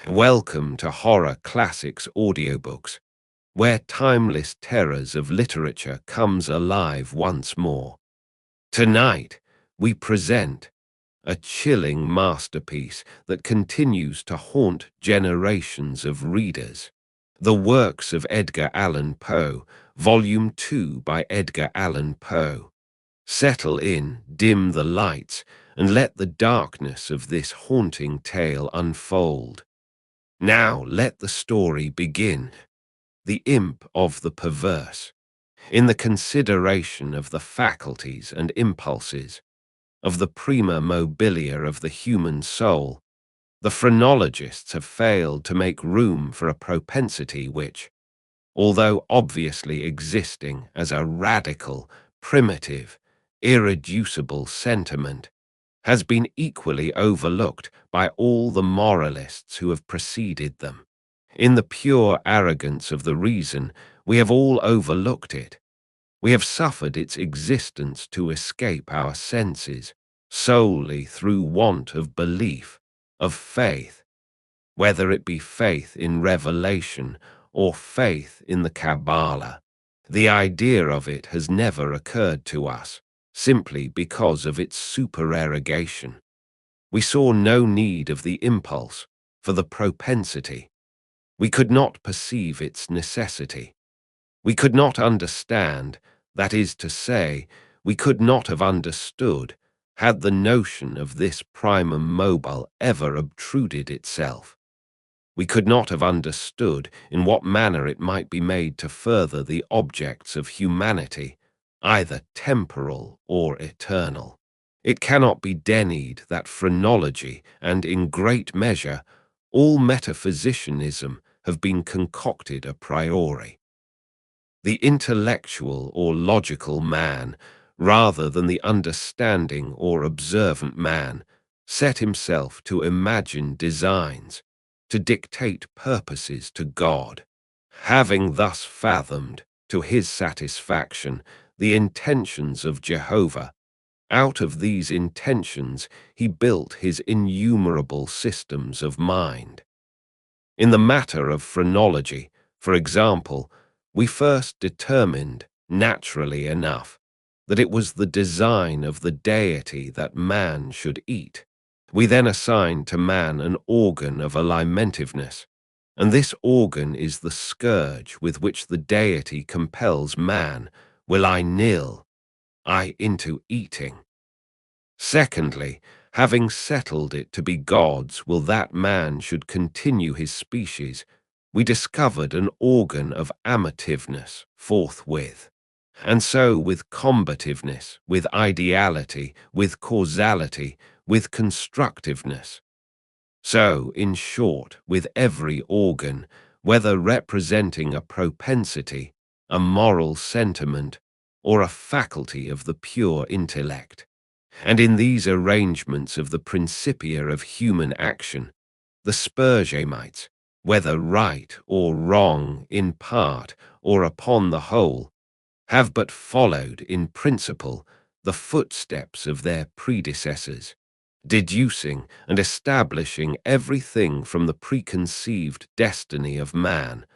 Welcome to Horror Classics Audiobooks, where timeless terrors of literature comes alive once more. Tonight, we present a chilling masterpiece that continues to haunt generations of readers. The Works of Edgar Allan Poe, Volume 2 by Edgar Allan Poe. Settle in, dim the lights, and let the darkness of this haunting tale unfold. Now let the story begin. The Imp of the Perverse. In the consideration of the faculties and impulses, of the prima mobilia of the human soul, the phrenologists have failed to make room for a propensity which, although obviously existing as a radical, primitive, irreducible sentiment, has been equally overlooked by all the moralists who have preceded them. In the pure arrogance of the reason, we have all overlooked it. We have suffered its existence to escape our senses solely through want of belief, of faith, whether it be faith in revelation or faith in the Kabbalah. The idea of it has never occurred to us, simply because of its supererogation. We saw no need of the impulse, for the propensity. We could not perceive its necessity. We could not understand, that is to say, we could not have understood, had the notion of this primum mobile ever obtruded itself. We could not have understood in what manner it might be made to further the objects of humanity, either temporal or eternal. It cannot be denied that phrenology and, in great measure, all metaphysicianism have been concocted a priori. The intellectual or logical man, rather than the understanding or observant man, set himself to imagine designs, to dictate purposes to God. Having thus fathomed, to his satisfaction, the intentions of Jehovah, out of these intentions he built his innumerable systems of mind. In the matter of phrenology, for example, we first determined, naturally enough, that it was the design of the deity that man should eat. We then assigned to man an organ of alimentiveness, and this organ is the scourge with which the deity compels man, will I nil, I into eating. Secondly, having settled it to be God's will that man should continue his species, we discovered an organ of amativeness forthwith. And so with combativeness, with ideality, with causality, with constructiveness. So, in short, with every organ, whether representing a propensity, a moral sentiment, or a faculty of the pure intellect. And in these arrangements of the principia of human action, the Spurzheimites, whether right or wrong in part or upon the whole, have but followed in principle the footsteps of their predecessors, deducing and establishing everything from the preconceived destiny of man,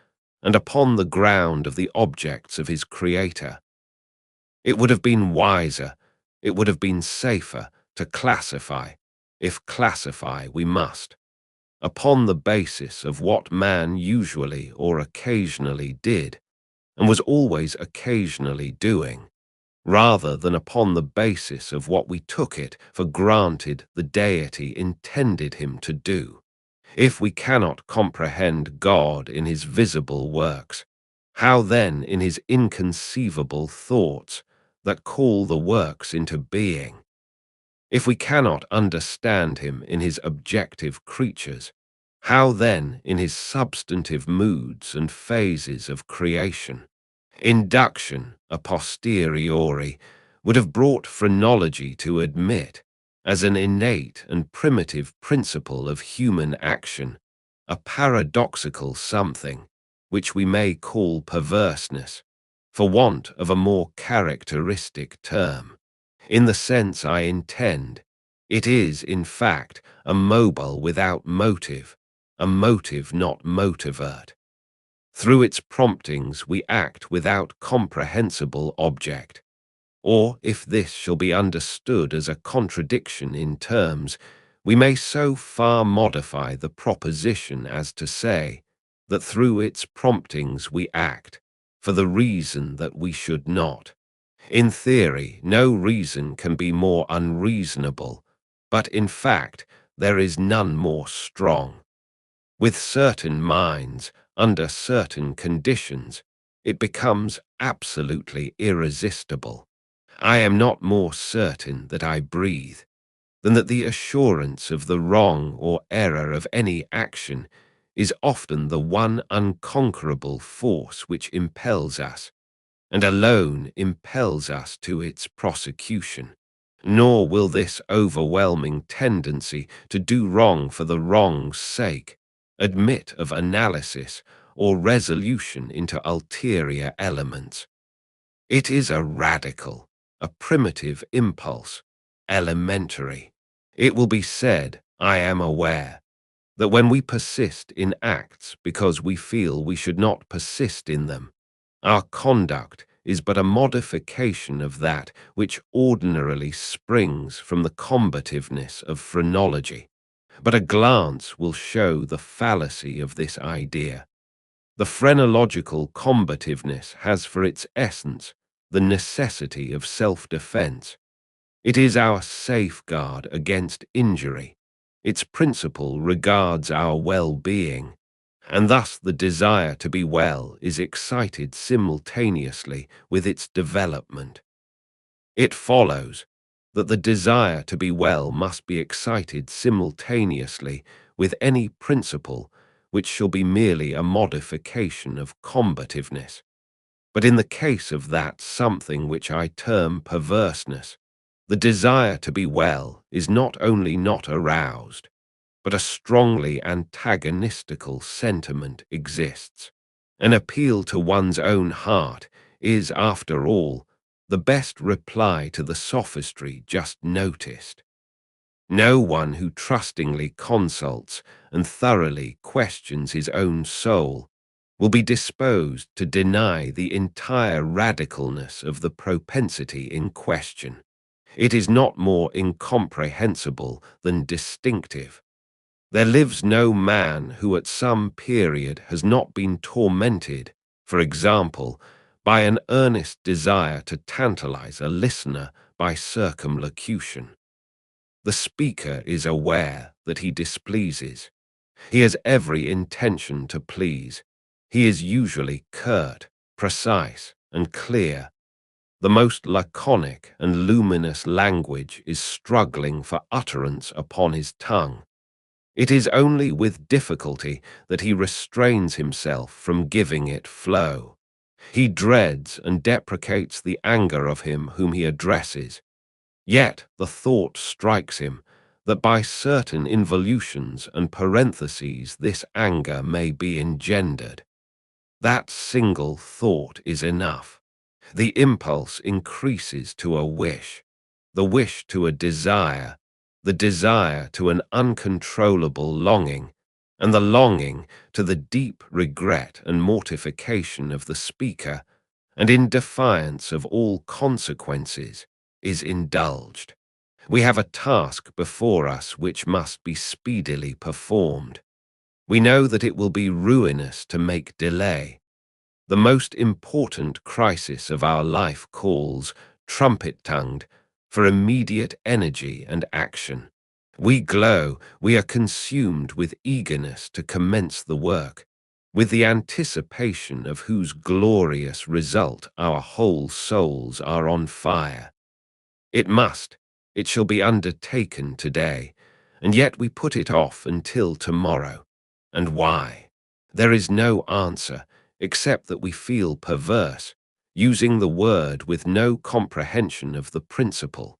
and upon the ground of the objects of his Creator. It would have been wiser, it would have been safer to classify, if classify we must, upon the basis of what man usually or occasionally did, and was always occasionally doing, rather than upon the basis of what we took it for granted the deity intended him to do. If we cannot comprehend God in his visible works, how then in his inconceivable thoughts that call the works into being? If we cannot understand him in his objective creatures, how then in his substantive moods and phases of creation? Induction, a posteriori, would have brought phrenology to admit, as an innate and primitive principle of human action, a paradoxical something, which we may call perverseness, for want of a more characteristic term. In the sense I intend, it is, in fact, a mobile without motive, a motive not motivert. Through its promptings we act without comprehensible object. Or, if this shall be understood as a contradiction in terms, we may so far modify the proposition as to say that through its promptings we act, for the reason that we should not. In theory, no reason can be more unreasonable, but in fact there is none more strong. With certain minds, under certain conditions, it becomes absolutely irresistible. I am not more certain that I breathe than that the assurance of the wrong or error of any action is often the one unconquerable force which impels us, and alone impels us to its prosecution. Nor will this overwhelming tendency to do wrong for the wrong's sake admit of analysis or resolution into ulterior elements. It is a radical, a primitive impulse, elementary. It will be said, I am aware, that when we persist in acts because we feel we should not persist in them, our conduct is but a modification of that which ordinarily springs from the combativeness of phrenology. But a glance will show the fallacy of this idea. The phrenological combativeness has for its essence the necessity of self-defense. It is our safeguard against injury. Its principle regards our well-being, and thus the desire to be well is excited simultaneously with its development. It follows that the desire to be well must be excited simultaneously with any principle which shall be merely a modification of combativeness. But in the case of that something which I term perverseness, the desire to be well is not only not aroused, but a strongly antagonistical sentiment exists. An appeal to one's own heart is, after all, the best reply to the sophistry just noticed. No one who trustingly consults and thoroughly questions his own soul will be disposed to deny the entire radicalness of the propensity in question. It is not more incomprehensible than distinctive. There lives no man who at some period has not been tormented, for example, by an earnest desire to tantalize a listener by circumlocution. The speaker is aware that he displeases. He has every intention to please. He is usually curt, precise, and clear. The most laconic and luminous language is struggling for utterance upon his tongue. It is only with difficulty that he restrains himself from giving it flow. He dreads and deprecates the anger of him whom he addresses. Yet the thought strikes him that by certain involutions and parentheses this anger may be engendered. That single thought is enough. The impulse increases to a wish, the wish to a desire, the desire to an uncontrollable longing, and the longing to the deep regret and mortification of the speaker, and in defiance of all consequences, is indulged. We have a task before us which must be speedily performed. We know that it will be ruinous to make delay. The most important crisis of our life calls, trumpet-tongued, for immediate energy and action. We glow, we are consumed with eagerness to commence the work, with the anticipation of whose glorious result our whole souls are on fire. It shall be undertaken today, and yet we put it off until tomorrow. And why? There is no answer, except that we feel perverse, using the word with no comprehension of the principle.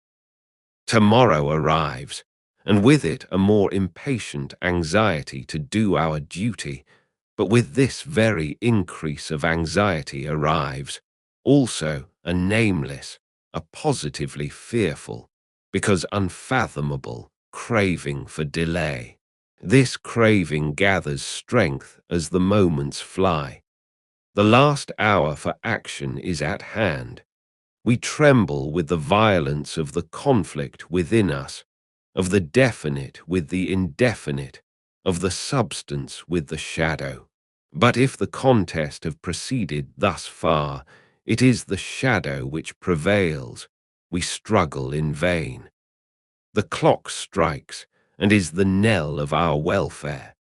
Tomorrow arrives, and with it a more impatient anxiety to do our duty, but with this very increase of anxiety arrives also a nameless, a positively fearful, because unfathomable, craving for delay. This craving gathers strength as the moments fly. The last hour for action is at hand. We tremble with the violence of the conflict within us, of the definite with the indefinite, of the substance with the shadow. But if the contest have proceeded thus far, it is the shadow which prevails. We struggle in vain. The clock strikes and is the knell of our welfare.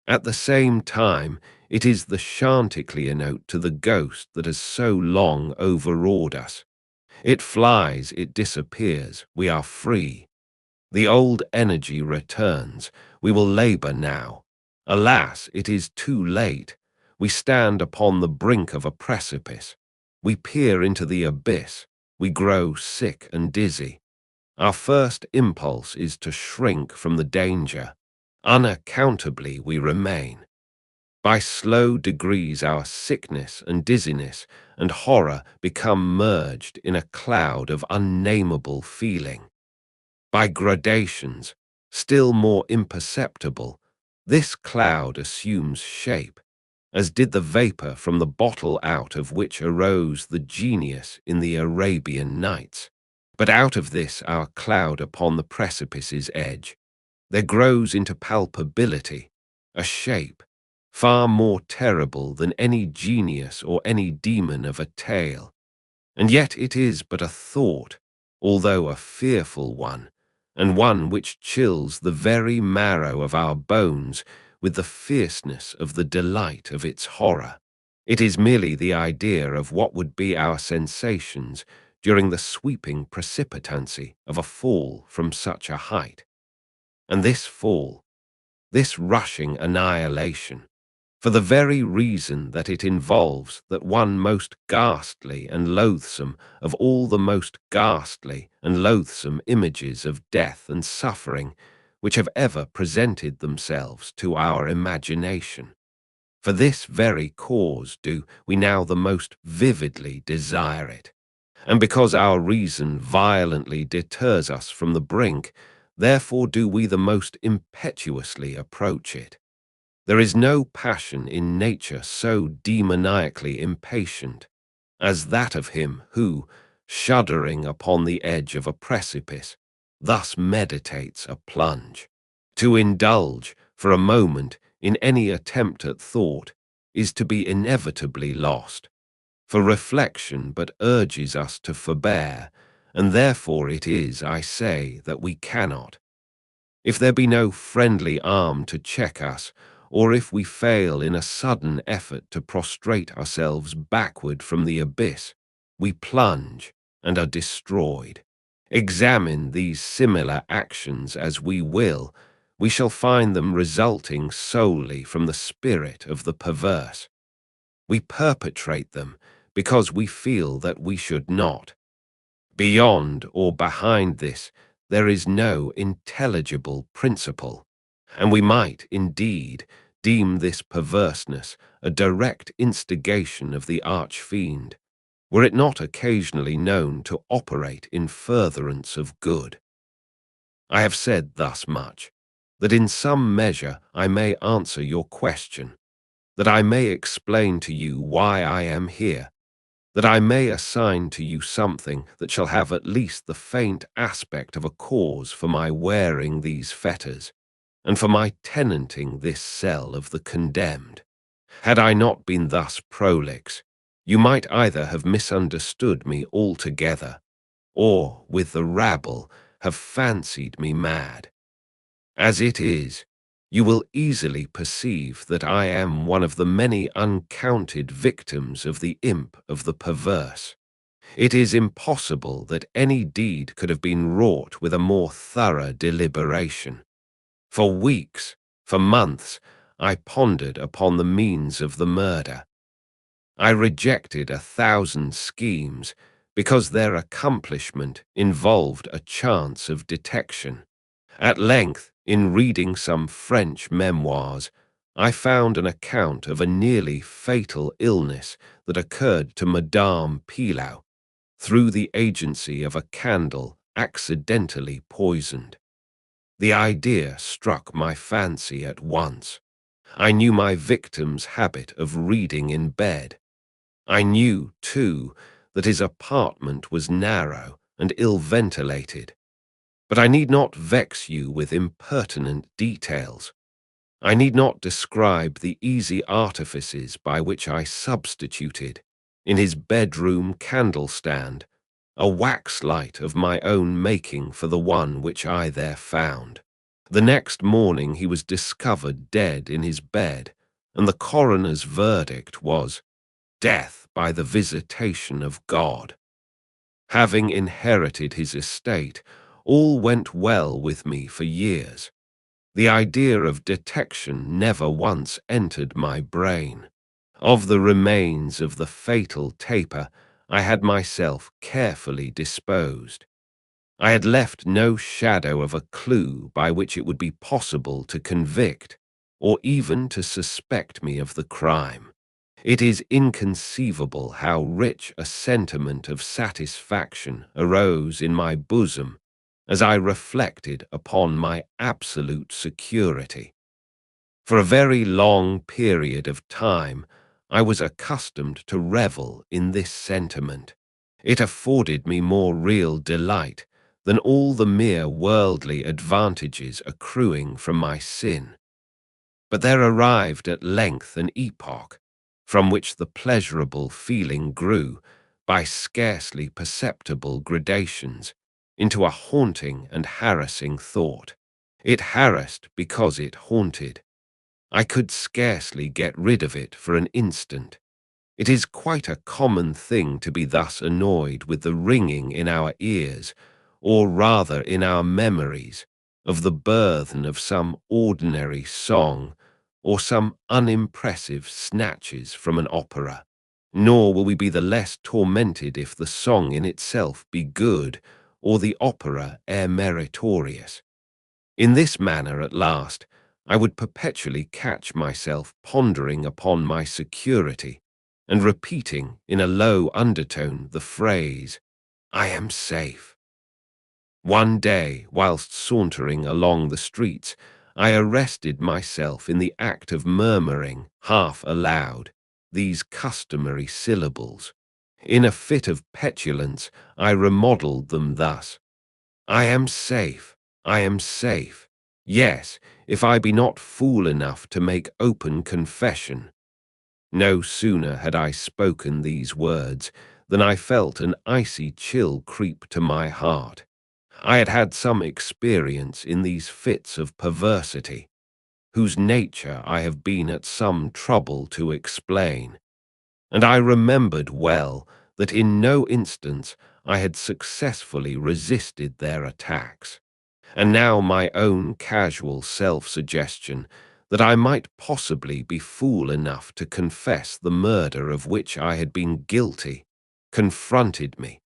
At the same time, it is the chanticleer note to the ghost that has so long overawed us. It flies, it disappears, we are free. The old energy returns, we will labor now. Alas, it is too late. We stand upon the brink of a precipice. We peer into the abyss. We grow sick and dizzy. Our first impulse is to shrink from the danger. Unaccountably we remain. By slow degrees our sickness and dizziness and horror become merged in a cloud of unnameable feeling. By gradations, still more imperceptible, this cloud assumes shape, as did the vapor from the bottle out of which arose the genius in the Arabian Nights. But out of this our cloud upon the precipice's edge, there grows into palpability a shape, far more terrible than any genius or any demon of a tale. And yet it is but a thought, although a fearful one, and one which chills the very marrow of our bones with the fierceness of the delight of its horror. It is merely the idea of what would be our sensations during the sweeping precipitancy of a fall from such a height. And this fall, this rushing annihilation, for the very reason that it involves that one most ghastly and loathsome of all the most ghastly and loathsome images of death and suffering which have ever presented themselves to our imagination. For this very cause do we now the most vividly desire it. And because our reason violently deters us from the brink, therefore do we the most impetuously approach it. There is no passion in nature so demoniacally impatient as that of him who, shuddering upon the edge of a precipice, thus meditates a plunge. To indulge, for a moment, in any attempt at thought is to be inevitably lost. For reflection but urges us to forbear, and therefore it is, I say, that we cannot. If there be no friendly arm to check us, or if we fail in a sudden effort to prostrate ourselves backward from the abyss, we plunge and are destroyed. Examine these similar actions as we will, we shall find them resulting solely from the spirit of the perverse. We perpetrate them because we feel that we should not. Beyond or behind this, there is no intelligible principle, and we might, indeed, deem this perverseness a direct instigation of the arch-fiend, were it not occasionally known to operate in furtherance of good. I have said thus much, that in some measure I may answer your question, that I may explain to you why I am here, that I may assign to you something that shall have at least the faint aspect of a cause for my wearing these fetters, and for my tenanting this cell of the condemned. Had I not been thus prolix, you might either have misunderstood me altogether, or, with the rabble, have fancied me mad. As it is, you will easily perceive that I am one of the many uncounted victims of the imp of the perverse. It is impossible that any deed could have been wrought with a more thorough deliberation. For weeks, for months, I pondered upon the means of the murder. I rejected 1,000 schemes because their accomplishment involved a chance of detection. At length, in reading some French memoirs, I found an account of a nearly fatal illness that occurred to Madame Pilau through the agency of a candle accidentally poisoned. The idea struck my fancy at once. I knew my victim's habit of reading in bed. I knew, too, that his apartment was narrow and ill-ventilated. But I need not vex you with impertinent details. I need not describe the easy artifices by which I substituted, in his bedroom candle-stand, a wax light of my own making for the one which I there found. The next morning he was discovered dead in his bed, and the coroner's verdict was death by the visitation of God. Having inherited his estate, all went well with me for years. The idea of detection never once entered my brain. Of the remains of the fatal taper, I had myself carefully disposed. I had left no shadow of a clue by which it would be possible to convict, or even to suspect me of the crime. It is inconceivable how rich a sentiment of satisfaction arose in my bosom as I reflected upon my absolute security. For a very long period of time, I was accustomed to revel in this sentiment. It afforded me more real delight than all the mere worldly advantages accruing from my sin. But there arrived at length an epoch from which the pleasurable feeling grew, by scarcely perceptible gradations, into a haunting and harassing thought. It harassed because it haunted. I could scarcely get rid of it for an instant. It is quite a common thing to be thus annoyed with the ringing in our ears, or rather in our memories, of the burthen of some ordinary song, or some unimpressive snatches from an opera. Nor will we be the less tormented if the song in itself be good, or the opera meritorious. In this manner, at last, I would perpetually catch myself pondering upon my security, and repeating in a low undertone the phrase, "I am safe." One day, whilst sauntering along the streets, I arrested myself in the act of murmuring, half aloud, these customary syllables. In a fit of petulance, I remodelled them thus: "I am safe, I am safe. Yes, if I be not fool enough to make open confession." No sooner had I spoken these words than I felt an icy chill creep to my heart. I had had some experience in these fits of perversity, whose nature I have been at some trouble to explain, and I remembered well that in no instance I had successfully resisted their attacks. And now my own casual self-suggestion that I might possibly be fool enough to confess the murder of which I had been guilty confronted me,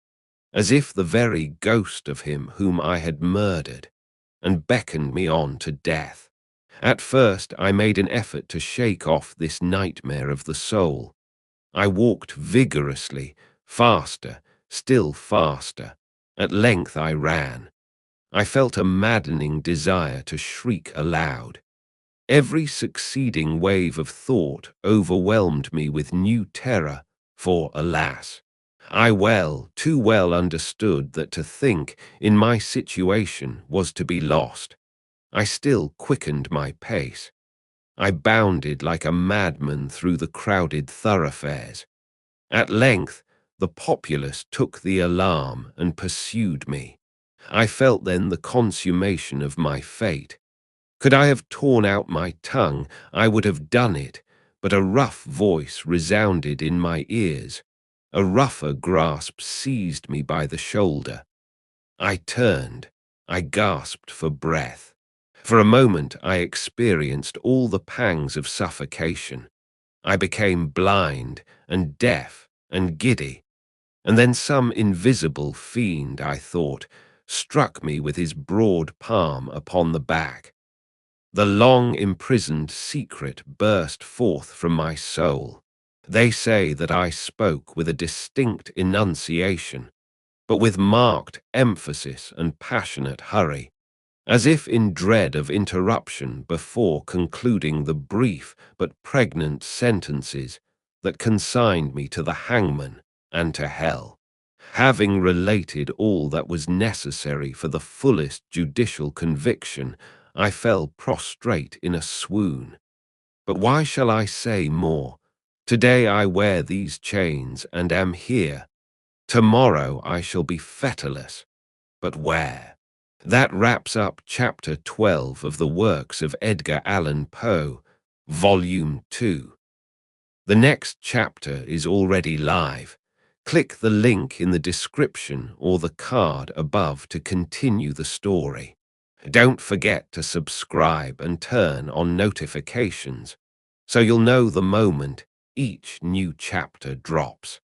as if the very ghost of him whom I had murdered, and beckoned me on to death. At first I made an effort to shake off this nightmare of the soul. I walked vigorously, faster, still faster. At length I ran. I felt a maddening desire to shriek aloud. Every succeeding wave of thought overwhelmed me with new terror, for, alas, I too well understood that to think in my situation was to be lost. I still quickened my pace. I bounded like a madman through the crowded thoroughfares. At length, the populace took the alarm and pursued me. I felt then the consummation of my fate. Could I have torn out my tongue, I would have done it, but a rough voice resounded in my ears. A rougher grasp seized me by the shoulder. I turned. I gasped for breath. For a moment I experienced all the pangs of suffocation. I became blind and deaf and giddy, and then some invisible fiend, I thought, struck me with his broad palm upon the back. The long-imprisoned secret burst forth from my soul. They say that I spoke with a distinct enunciation, but with marked emphasis and passionate hurry. as if in dread of interruption before concluding the brief but pregnant sentences that consigned me to the hangman and to hell. Having related all that was necessary for the fullest judicial conviction, I fell prostrate in a swoon. But why shall I say more? Today I wear these chains and am here. Tomorrow I shall be fetterless. But where? That wraps up Chapter 12 of the works of Edgar Allan Poe, Volume 2. The next chapter is already live. Click the link in the description or the card above to continue the story. Don't forget to subscribe and turn on notifications so you'll know the moment each new chapter drops.